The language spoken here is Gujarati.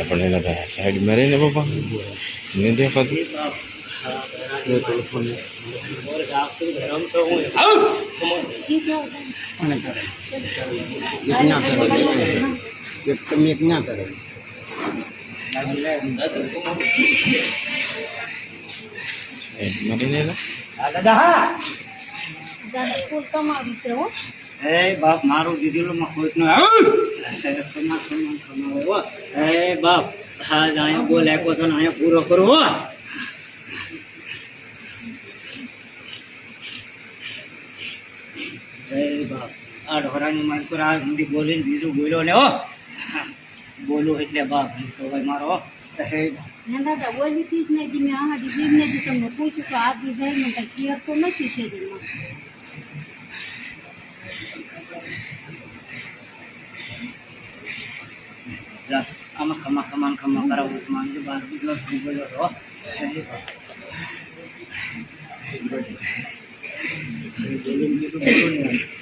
પણ એના સાઈડમાં રહીને પપ્પા નહીં દેખાતું. બાપ મારું દીધેલું ખોટ નો બાપ આજ અહીંયા બોલ આપ્યો તો અહીંયા પૂરો કરો હો. બાપ આ ઢોરાની મારી પર આ હિન્દી બોલીને બીજું બોલ્યો ને હો બોલું એટલે બાપ મારો દાદા બોલી હતી જ નહીં. મેં અમારી દીદને બી તમને પૂછ્યું કે આ દીધાઈ મને કંઈ ક્લિયર તો નથી શરીરમાં. આમાં ખમા કરાવું માંગજો બાર બીજો બોલ્યો હતો. બોલીને બીજું બોલું નહીં.